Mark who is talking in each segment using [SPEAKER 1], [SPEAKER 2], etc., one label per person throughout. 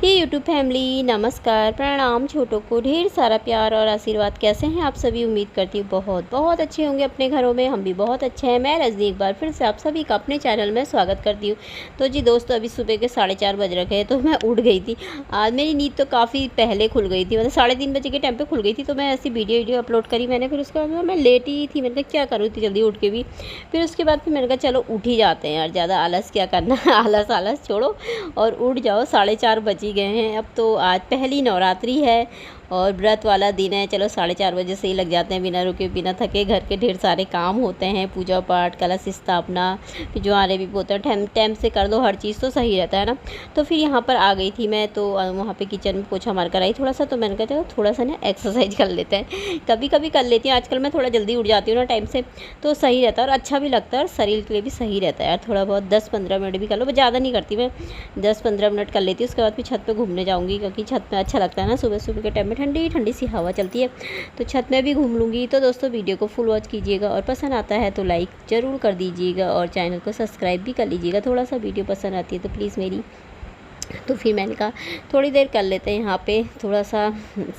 [SPEAKER 1] हे YouTube family, नमस्कार, प्रणाम। छोटों को ढेर सारा प्यार और आशीर्वाद। कैसे हैं आप सभी? उम्मीद करती हूँ बहुत बहुत अच्छे होंगे अपने घरों में। हम भी बहुत अच्छे हैं। मैं रजनी एक बार फिर से आप सभी का अपने चैनल में स्वागत करती हूँ। तो जी दोस्तों, अभी सुबह के 4:30 बज रखे हैं, तो मैं उठ गई थी। आज मेरी नींद तो काफ़ी पहले खुल गई थी, मतलब 3:30 बजे के टाइम पर खुल गई थी। तो मैं ऐसी वीडियो अपलोड करी मैंने, फिर उसके बाद मैं लेटी ही थी। मैंने कहा क्या करूँ इतनी जल्दी उठ के भी। फिर उसके बाद फिर मैंने कहा चलो उठ ही जाते हैं यार, ज़्यादा आलस क्या करना है। आलस आलस छोड़ो और उठ जाओ। 4:30 बज ही गए हैं। अब तो आज पहली नवरात्रि है और व्रत वाला दिन है। चलो 4:30 बजे से ही लग जाते हैं, बिना रुके बिना थके। घर के ढेर सारे काम होते हैं, पूजा पाठ, कलश स्थापना, फिर जो आरे भी होता है। टाइम से कर दो हर चीज़ तो सही रहता है ना। तो फिर यहाँ पर आ गई थी मैं, तो वहाँ पे किचन में पोछा मार कर आई थोड़ा सा। तो मैंने कहा चलो थोड़ा सा ना एक्सरसाइज कर लेते हैं। कभी कभी कर लेती हूँ, आजकल मैं थोड़ा जल्दी उठ जाती हूँ ना टाइम से, तो सही रहता है और अच्छा भी लगता है और शरीर के लिए भी सही रहता है यार। थोड़ा बहुत 10-15 मिनट भी कर लो, ज़्यादा नहीं करती मैं, 10-15 मिनट कर लेती हूँ। उसके बाद फिर छत पे घूमने जाऊँगी, क्योंकि छत पे अच्छा लगता है ना, सुबह सुबह के टाइम में ठंडी ठंडी सी हवा चलती है, तो छत में भी घूम लूँगी। तो दोस्तों वीडियो को फुल वॉच कीजिएगा और पसंद आता है तो लाइक ज़रूर कर दीजिएगा और चैनल को सब्सक्राइब भी कर लीजिएगा। थोड़ा सा वीडियो पसंद आती है तो प्लीज़ मेरी। तो फिर मैंने कहा थोड़ी देर कर लेते हैं यहाँ पे, थोड़ा सा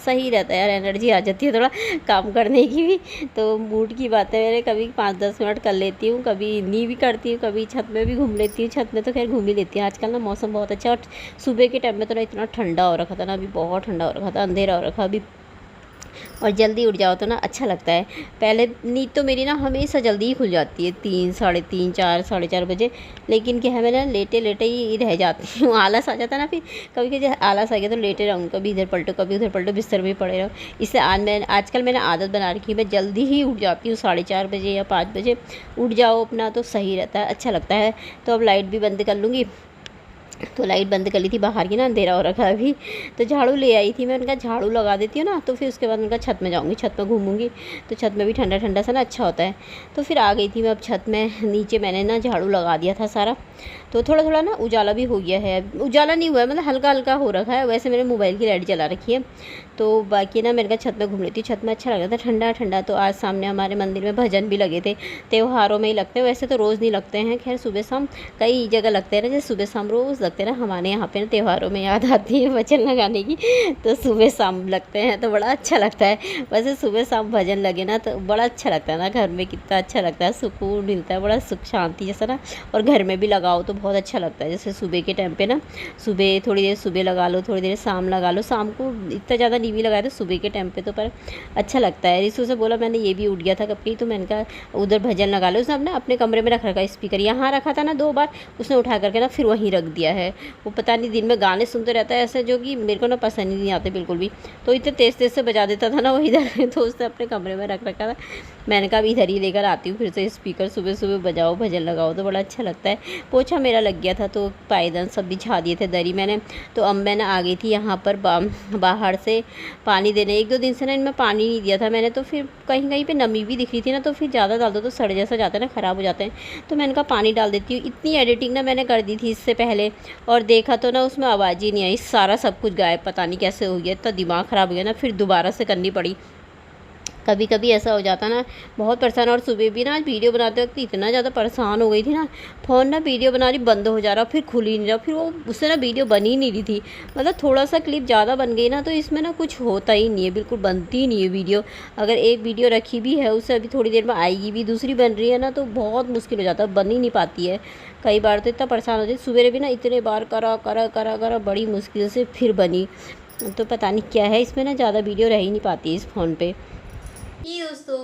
[SPEAKER 1] सही रहता है यार, एनर्जी आ जाती है थोड़ा काम करने की भी। तो मूड की बात है, मैंने कभी 5-10 मिनट कर लेती हूँ, कभी नहीं भी करती हूँ, कभी छत में भी घूम लेती हूँ। छत में तो खैर घूम ही लेती हूँ। आजकल ना मौसम बहुत अच्छा, और सुबह के टाइम में तो ना इतना ठंडा हो रखा था ना, अभी बहुत ठंडा हो रखा था, अंधेरा हो रखा अभी। और जल्दी उठ जाओ तो ना अच्छा लगता है। पहले नींद तो मेरी ना हमेशा जल्दी ही खुल जाती है, 3, साढ़े 3, 4, 4:30 बजे। लेकिन क्या है, मैं ना लेटे लेटे ही रह जाती हूँ। आलस आ जाता है ना, फिर कभी कभी आलस आ गया तो लेटे रहूँ, कभी इधर पलटो कभी उधर पलटो, बिस्तर में ही पड़े रहो। इसलिए आजकल मैंने आदत बना रखी है, मैं जल्दी ही उठ जाती हूँ। 4:30 बजे या 5 बजे उठ जाओ अपना, तो सही रहता है, अच्छा लगता है। तो अब लाइट भी बंद कर लूँगी। तो लाइट बंद कर ली थी बाहर की ना, अंधेरा हो रखा है अभी। तो झाड़ू ले आई थी मैं, उनका झाड़ू लगा देती हूँ ना, तो फिर उसके बाद उनका छत में जाऊँगी, छत में घूमूंगी। तो छत में भी ठंडा ठंडा सा ना अच्छा होता है। तो फिर आ गई थी मैं अब छत में। नीचे मैंने ना झाड़ू लगा दिया था सारा, तो थोड़ा थोड़ा ना उजाला भी हो गया है। उजाला नहीं हुआ है, मतलब हल्का हल्का हो रखा है। वैसे मैंने मोबाइल की लाइट जला रखी है। तो बाकी ना मैंने कहा छत में घूम लेती हूँ, छत में अच्छा लग रहा था, ठंडा ठंडा। तो आज सामने हमारे मंदिर में भजन भी लगे थे। त्योहारों में ही लगते हैं, वैसे तो रोज़ नहीं लगते हैं, खैर सुबह शाम कई जगह लगते हैं ना, जैसे सुबह शाम रोज़ लगते हैं ना। हमारे यहाँ पे ना त्योहारों में याद आती है भजन लगाने की, तो सुबह शाम लगते हैं तो बड़ा अच्छा लगता है। वैसे सुबह शाम भजन लगे ना तो बड़ा अच्छा लगता है ना, घर में कितना अच्छा लगता है, सुकून मिलता है, बड़ा सुख शांति जैसा ना। और घर में भी लगाओ तो बहुत अच्छा लगता है। जैसे सुबह के टाइम पे ना, सुबह थोड़ी देर सुबह लगा लो, थोड़ी देर शाम लगा लो। शाम को इतना ज़्यादा नहीं भी लगाया तो सुबह के टाइम पे तो पर अच्छा लगता है। रिसू से बोला, मैंने ये भी उठ गया था कभी, तो मैंने कहा उधर भजन लगा लो। उसने अपने कमरे में रख रखा है स्पीकर, यहाँ रखा था ना 2 बार, उसने उठा करके ना फिर वहीं रख दिया है। वो पता नहीं दिन में गाने सुनते रहता है ऐसे, जो कि मेरे को ना पसंद ही नहीं आते बिल्कुल भी। तो इतने तेज़ तेज़ से बजा देता था ना वो इधर, तो उसने अपने कमरे में रख रखा था। मैंने कहा अभी इधर ही लेकर आती हूँ फिर से स्पीकर, सुबह सुबह बजाओ भजन लगाओ तो बड़ा अच्छा लगता है। पोछा मेरा लग गया था, तो पायदान सब बिछा दिए थे, दरी मैंने। तो अब मैं ना आ गई थी यहाँ पर बाहर से पानी देने। 1-2 दिन से ना इनमें पानी नहीं दिया था मैंने, तो फिर कहीं कहीं पे नमी भी दिख रही थी ना, तो फिर ज़्यादा डाल दो तो सड़ जैसा जाता है ना, ख़राब हो जाते हैं। तो मैंने कहा पानी डाल देती हूँ। इतनी एडिटिंग ना मैंने कर दी थी इससे पहले, और देखा तो ना उसमें आवाज़ ही नहीं आई, सारा सब कुछ गायब, पता नहीं कैसे हो गया। इतना दिमाग ख़राब हो गया ना, फिर दोबारा से करनी पड़ी। कभी कभी ऐसा हो जाता ना, बहुत परेशान। और सुबह भी ना आज वीडियो बनाते वक्त इतना ज़्यादा परेशान हो गई थी ना, फ़ोन ना वीडियो बना रही बंद हो जा रहा, फिर खुल ही नहीं रहा, फिर वो उससे ना वीडियो बन ही नहीं रही थी। मतलब थोड़ा सा क्लिप ज़्यादा बन गई ना, तो इसमें ना कुछ होता ही नहीं है, बिल्कुल बनती ही नहीं है वीडियो। अगर एक वीडियो रखी भी है, उससे अभी थोड़ी देर में आएगी भी, दूसरी बन रही है ना, तो बहुत मुश्किल हो जाता है, बन ही नहीं पाती है। कई बार तो इतना परेशान होती है, सुबह भी ना इतने बार करा करा करा करा, बड़ी मुश्किल से फिर बनी। तो पता नहीं क्या है इसमें ना, ज़्यादा वीडियो रह ही नहीं पाती इस फ़ोन पे। ये दोस्तों,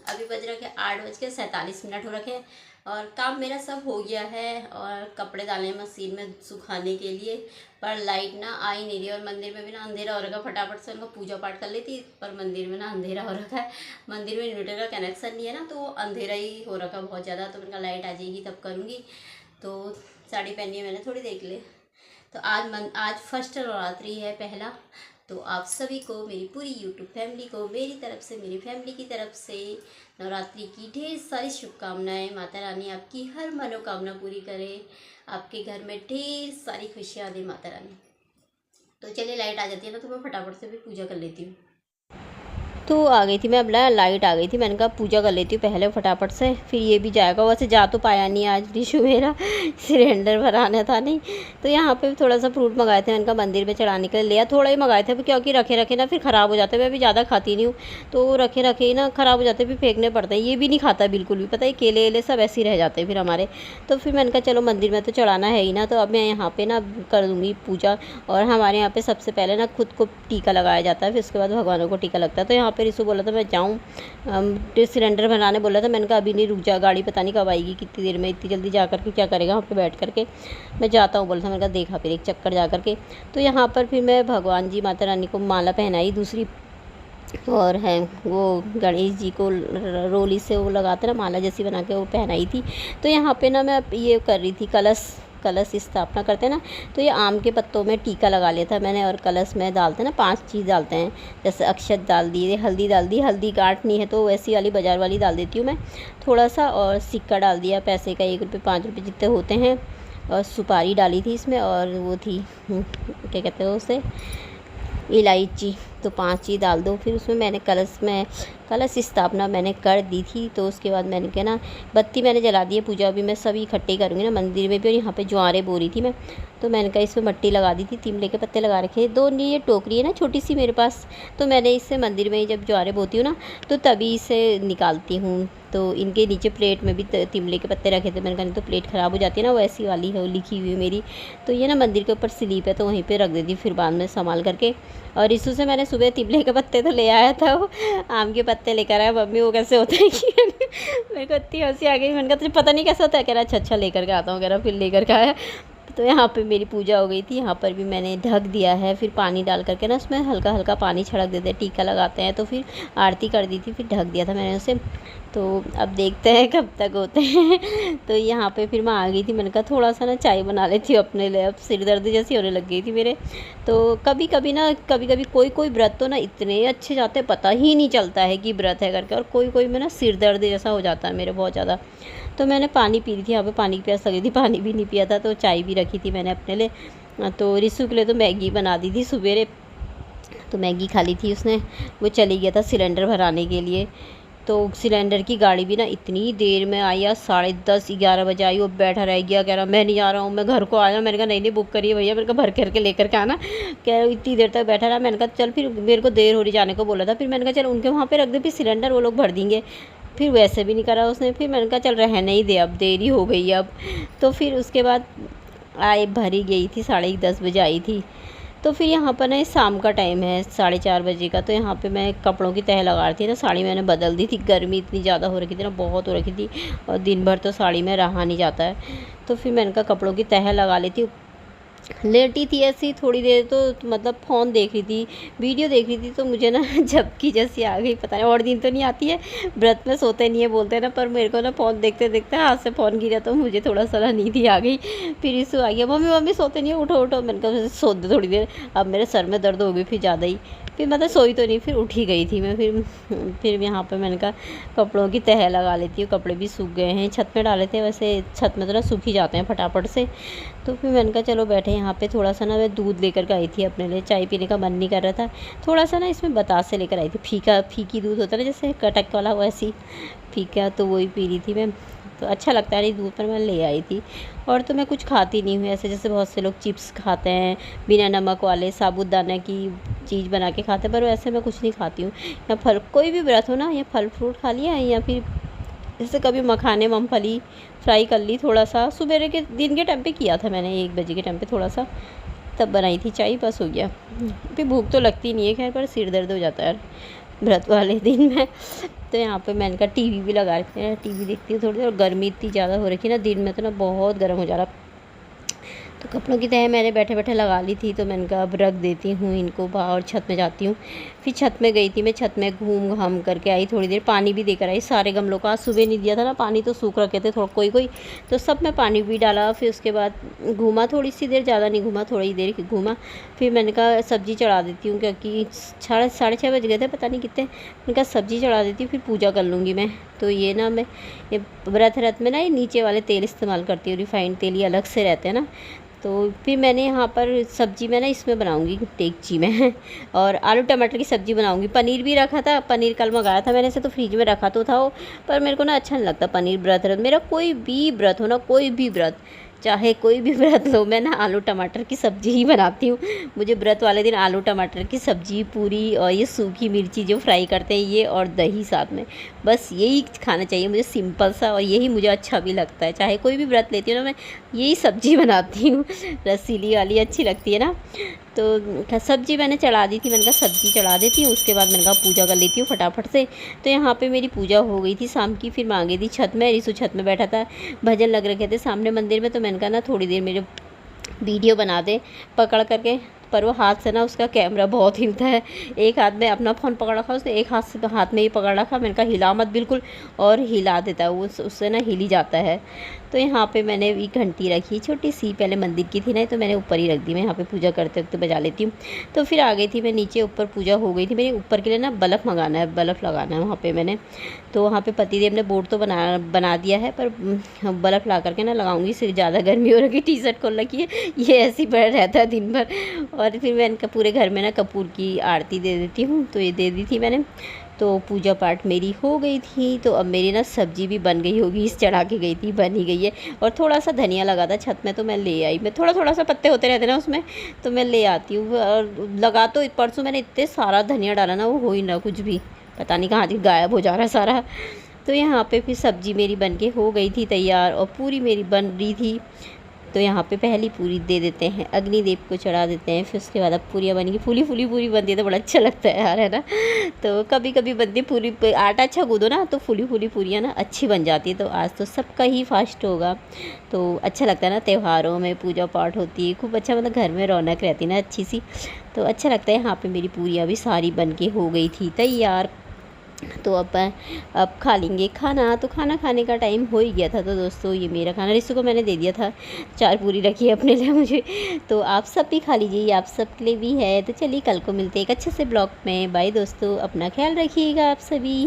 [SPEAKER 1] अभी बज रखे 8:47 हो रखे हैं और काम मेरा सब हो गया है। और कपड़े डाले मशीन में सुखाने के लिए, पर लाइट ना आ ही नहीं रही। और मंदिर में भी ना अंधेरा हो रखा, फटाफट से उनका पूजा पाठ कर लेती, पर मंदिर में ना अंधेरा हो रखा है। मंदिर में इन्वर्टर का कनेक्शन नहीं है ना, तो अंधेरा ही हो रखा बहुत ज़्यादा। तो उनका लाइट आ जाएगी तब करूँगी। तो साड़ी पहनी है मैंने थोड़ी देर के लिए। तो आज फर्स्ट नवरात्रि है, पहला। तो आप सभी को, मेरी पूरी यूट्यूब फैमिली को मेरी तरफ से, मेरी फैमिली की तरफ से नवरात्रि की ढेर सारी शुभकामनाएं। माता रानी आपकी हर मनोकामना पूरी करे, आपके घर में ढेर सारी खुशियाँ दे माता रानी। तो चलिए लाइट आ जाती है ना, तो मैं फटाफट से भी पूजा कर लेती हूँ। तो आ गई थी मैं, अब लाइट आ गई थी, मैंने कहा पूजा कर लेती हूँ पहले फटाफट से, फिर ये भी जाएगा। वैसे जा तो पाया नहीं आज ऋषु मेरा सिलेंडर भराना था नहीं। तो यहाँ पे थोड़ा सा फ्रूट मंगाए थे, मैंने कहा मंदिर में चढ़ाने के लिए लिया, थोड़ा ही मंगाए थे क्योंकि रखे रखे ना फिर ख़राब हो जाते हैं। मैं भी ज़्यादा खाती नहीं हूँ, तो रखे रखे ही ना ख़राब हो जाते हैं, फिर फेंकने पड़ते हैं। ये भी नहीं खाता बिल्कुल भी, पता है केले वेले सब ऐसे ही रह जाते हैं फिर हमारे। तो फिर मैंने कहा चलो मंदिर में तो चढ़ाना है ही ना, तो अब मैं यहाँ पर ना कर दूँगी पूजा। और हमारे यहाँ पर सबसे पहले ना खुद को टीका लगाया जाता है, फिर उसके बाद भगवानों को टीका लगता है। तो यहाँ पर ऋषु बोला था मैं जाऊँ सिलेंडर बनाने, बोला था। मैंने कहा अभी नहीं, रुक जा, गाड़ी पता नहीं कब आएगी, कितनी देर में, इतनी जल्दी जा करके क्या करेगा वहाँ पे बैठ करके। मैं जाता हूँ बोला था, मैंने कहा देखा फिर एक चक्कर जा करके। तो यहाँ पर फिर मैं भगवान जी माता रानी को माला पहनाई दूसरी, और है वो गणेश जी को रोली से वो लगाते ना माला जैसी बना के वो पहनाई थी। तो यहाँ पे ना मैं ये कर रही थी, कलश स्थापना करते हैं ना, तो ये आम के पत्तों में टीका लगा लिया था मैंने। और कलश में डालते हैं ना 5 चीज़ डालते हैं, जैसे अक्षत डाल दिए, हल्दी डाल दी, हल्दी गांठनी है तो वैसी वाली बाज़ार वाली डाल देती हूँ मैं थोड़ा सा, और सिक्का डाल दिया पैसे का, 1 रुपये 5 रुपये जितने होते हैं, और सुपारी डाली थी इसमें, और वो थी क्या कहते हैं उसे, इलायची। तो 5 चीज़ डाल दो। फिर उसमें मैंने कलश स्थापना मैंने कर दी थी। तो उसके बाद मैंने क्या ना बत्ती मैंने जला दी है, पूजा भी मैं सभी इकट्ठे करूँगी ना मंदिर में भी। और यहाँ पे ज्वारे बो रही थी मैं, तो मैंने कहा इसमें मट्टी लगा दी थी, तिमले के पत्ते लगा रखे, 2 ये टोकरी है ना छोटी सी मेरे पास, तो मैंने इससे मंदिर में ही जब ज्वारे बोती हूँ ना तो तभी इसे निकालती हूँ। तो इनके नीचे प्लेट में भी तिमले के पत्ते रखे थे, मैंने कहा नहीं तो प्लेट ख़राब हो जाती है ना, वैसी वाली है वो लिखी हुई है मेरी। तो ये ना मंदिर के ऊपर स्लीप है तो वहीं पे रख देती फिर बाद में संभाल करके। और ऋषु से मैंने सुबह तिमले के पत्ते तो ले आया था, वो आम के पत्ते लेकर आया। मम्मी वो कैसे होते हैं कि मेरे को इतनी हंसी आ गई, मैंने कहा तुझे पता नहीं कैसे होता है, कह रहा अच्छा लेकर के आता हूँ, कह रहा फिर लेकर के आया। तो यहाँ पे मेरी पूजा हो गई थी, यहाँ पर भी मैंने ढक दिया है, फिर पानी डाल करके ना उसमें हल्का हल्का पानी छिड़क देते हैं, टीका लगाते हैं, तो फिर आरती कर दी थी, फिर ढक दिया था मैंने उसे। तो अब देखते हैं कब तक होते हैं। तो यहाँ पे फिर मैं आ गई थी, मैंने कहा थोड़ा सा ना चाय बना लेती हूँ अपने लिए, अब सिर दर्द जैसी होने लग गई थी मेरे। तो कभी कभी कोई व्रत तो ना इतने अच्छे जाते हैं, पता ही नहीं चलता है कि व्रत है करके, और कोई में ना सिर दर्द जैसा हो जाता है मेरे बहुत ज़्यादा। तो मैंने पानी पी रही थी, यहाँ पे पानी की प्यास लगी थी, पानी भी नहीं पिया था, तो चाय भी रखी थी मैंने अपने लिए। तो ऋषु के लिए तो मैगी बना दी थी सवेरे, तो मैगी खा ली थी उसने। वो चली गया था सिलेंडर भराने के लिए। तो सिलेंडर की गाड़ी भी ना इतनी देर में आई, या 10:30-11 बजे आई, वो बैठा रह गया, कह रहा मैं नहीं जा रहा हूँ, मैं घर को आया। मैंने कहा नहीं बुक करिए भैया, मेरे को भर करके लेकर के आना। कह रहा इतनी देर तक बैठा रहा। मैंने कहा चल, फिर मेरे को देर हो रही जाने को बोला था, फिर मैंने कहा चल उनके वहाँ पे रख दे, फिर सिलेंडर वो लोग भर देंगे। फिर वैसे भी नहीं करा उसने, फिर मैंने कहा चल रहने ही दे, अब देरी हो गई अब। तो फिर उसके बाद भरी गई थी, 10:30 बजे आई थी। तो फिर यहाँ पर ना शाम का टाइम है 4:30 बजे का, तो यहाँ पे मैं कपड़ों की तह लगा रही थी ना, साड़ी मैंने बदल दी थी, गर्मी इतनी ज़्यादा हो रखी थी ना, बहुत हो रखी थी, और दिन भर तो साड़ी में रहा नहीं जाता है। तो फिर मैंने कहा कपड़ों की तह लगा लेती हूँ। लेटी थी ऐसी थोड़ी देर, तो मतलब फ़ोन देख रही थी, वीडियो देख रही थी, तो मुझे ना झपकी जैसी आ गई, पता नहीं और दिन तो नहीं आती है, व्रत में सोते नहीं है बोलते हैं ना, पर मेरे को ना फ़ोन देखते देखते हाथ से फ़ोन गिरा, तो मुझे थोड़ा सा ना नींद ही आ गई। फिर इसको आ गया, मम्मी सोते नहीं है, उठो उठो। मैंने कहा सो दो थोड़ी देर, अब मेरे सर में दर्द हो गई फिर ज़्यादा ही। फिर मतलब सोई तो नहीं, फिर उठ ही गई थी मैं। फिर यहाँ पे मैंने कहा कपड़ों की तह लगा लेती हूँ, कपड़े भी सूख गए हैं, छत में डाले थे, वैसे छत में तो ना सूख ही जाते हैं फटाफट से। तो फिर मैंने कहा चलो बैठे यहाँ पे, थोड़ा सा ना मैं दूध लेकर के आई थी अपने लिए, चाय पीने का मन नहीं कर रहा था, थोड़ा सा ना इसमें बतासे लेकर आई थी, फीकी दूध होता है ना जैसे कटक वाला, वैसी फीका, तो वही पी रही थी मैं। तो अच्छा लगता है नहीं दूध, पर मैं ले आई थी। और तो मैं कुछ खाती नहीं हूँ ऐसे, जैसे बहुत से लोग चिप्स खाते हैं बिना नमक वाले, साबुदाना की चीज़ बना के खाते हैं, पर वैसे मैं कुछ नहीं खाती हूँ। या फल, कोई भी व्रत हो ना, या फल फ्रूट खा लिया, या फिर जैसे कभी मखाने मूंगफली फ्राई कर ली थोड़ा सा, सुबह के दिन के टाइम पे किया था मैंने, 1 बजे के टाइम पे थोड़ा सा, तब बनाई थी चाय, बस हो गया। फिर भूख तो लगती नहीं है खैर, पर सिर दर्द हो जाता है व्रत वाले दिन में। तो यहाँ पे मैंने कहा टीवी भी लगा रखी है, टीवी देखती हूँ थोड़ी देर, और गर्मी इतनी ज़्यादा हो रखी है ना, दिन में तो ना बहुत गर्म हो जा रहा। तो कपड़ों की तह मैंने बैठे बैठे लगा ली थी, तो मैंने कहा अब रख देती हूँ इनको बाहर, छत में जाती हूँ। फिर छत में गई थी मैं, छत में घूम घाम करके आई, थोड़ी देर पानी भी देकर आई सारे गमलों का। आज सुबह नहीं दिया था ना पानी, तो सूख रखे थे थोड़ा कोई, तो सब में पानी भी डाला। फिर उसके बाद घूमा थोड़ी सी देर, ज़्यादा नहीं घूमा, थोड़ी देर घूमा। फिर मैंने कहा सब्ज़ी चढ़ा देती हूँ, क्योंकि 6:30 बज गए थे, पता नहीं कितने। मैंने कहा सब्ज़ी चढ़ा देती हूँ, फिर पूजा कर लूँगी मैं। तो ये ना मैं ये व्रत में ना ये नीचे वाले तेल इस्तेमाल करती हूँ, रिफाइंड तेल, ये अलग से रहते हैं ना, तो तो फिर मैंने यहाँ पर सब्ज़ी मैं ना इसमें बनाऊँगी देगची में और आलू टमाटर की सब्ज़ी बनाऊँगी। पनीर भी रखा था, पनीर कल मंगाया था मैंने से, तो फ्रिज में रखा तो था वो, पर मेरे को ना अच्छा नहीं लगता पनीर व्रत मेरा कोई भी व्रत हो ना, कोई भी व्रत, चाहे कोई भी व्रत लो, मैं ना आलू टमाटर की सब्ज़ी ही बनाती हूँ। मुझे व्रत वाले दिन आलू टमाटर की सब्ज़ी, पूरी और ये सूखी मिर्ची जो फ्राई करते हैं ये, और दही साथ में, बस यही खाना चाहिए मुझे, सिंपल सा, और यही मुझे अच्छा भी लगता है। चाहे कोई भी व्रत लेती हूँ ना, मैं यही सब्ज़ी बनाती हूँ, रसीली वाली अच्छी लगती है ना। तो सब्ज़ी मैंने चढ़ा दी थी, मैंने कहा सब्ज़ी चढ़ा देती हूँ, उसके बाद मैंने कहा पूजा कर लेती हूँ फटाफट से। तो यहाँ पे मेरी पूजा हो गई थी शाम की। फिर मैं आ गई थी छत में, रिसु छत में बैठा था, भजन लग रखे थे सामने मंदिर में। तो मैंने कहा ना थोड़ी देर मेरे वीडियो बना दे पकड़ करके, पर वो हाथ से ना उसका कैमरा बहुत हिलता है, एक हाथ में अपना फ़ोन पकड़ रखा उसने, एक हाथ से तो हाथ में ही पकड़ रखा। मैंने कहा हिला मत बिल्कुल, और हिला देता है वो, उससे ना हिल ही जाता है। तो यहाँ पे मैंने एक घंटी रखी छोटी सी, पहले मंदिर की थी ना, तो मैंने ऊपर ही रख दी, मैं यहाँ पे पूजा करते वक्त बजा लेती हूँ। तो फिर आ गई थी मैं नीचे, ऊपर पूजा हो गई थी मेरी। ऊपर के लिए ना बल्ब मंगाना है, बल्ब लगाना है वहाँ पे मैंने। तो वहाँ पे पतिदेव ने बोर्ड तो बना दिया है, पर बल्ब ला करके ना लगाऊंगी, सिर्फ ज़्यादा गर्मी हो रखी, टी शर्ट खोल रखी है, ये ऐसे ही पड़ा रहता है दिन भर। और फिर मैं इनका पूरे घर में ना कपूर की आरती दे देती हूँ, तो ये दे दी थी मैंने। तो पूजा पाठ मेरी हो गई थी। तो अब मेरी ना सब्ज़ी भी बन गई होगी, इस चढ़ा के गई थी, बन ही गई है। और थोड़ा सा धनिया लगा था छत में, तो मैं ले आई, मैं थोड़ा सा पत्ते होते रहते ना उसमें, तो मैं ले आती हूँ। और लगा तो परसों मैंने इतने सारा धनिया डाला ना, वो हो ही ना कुछ भी, पता नहीं कहाँ गायब हो जा रहा है सारा। तो यहाँ पे फिर सब्ज़ी मेरी बन के हो गई थी तैयार, और पूरी मेरी बन रही थी। तो यहाँ पे पहली पूरी दे देते हैं, अग्निदेव को चढ़ा देते हैं, फिर उसके बाद अब पूरियाँ बनेंगी। फूली फूली पूरी बनती है तो बड़ा अच्छा लगता है यार, है ना। तो कभी कभी बनती पूरी, आटा अच्छा गूँदो ना, तो फूली फूली पूरियाँ ना अच्छी बन जाती है। तो आज तो सबका ही फास्ट होगा, तो अच्छा लगता है ना, त्योहारों में पूजा पाठ होती है, खूब अच्छा, मतलब घर में रौनक रहती है ना अच्छी सी, तो अच्छा लगता है। यहाँ पर मेरी पूरियाँ भी सारी बन के हो गई थी तैयार। तो अब खा लेंगे खाना। तो खाना खाने का टाइम हो ही गया था। तो दोस्तों ये मेरा खाना रिसु को मैंने दे दिया था, 4 पूरी रखी है अपने लिए मुझे। तो आप सब भी खा लीजिए, ये आप सब के लिए भी है। तो चलिए कल को मिलते हैं एक अच्छे से ब्लॉग में। बाय दोस्तों, अपना ख्याल रखिएगा आप सभी।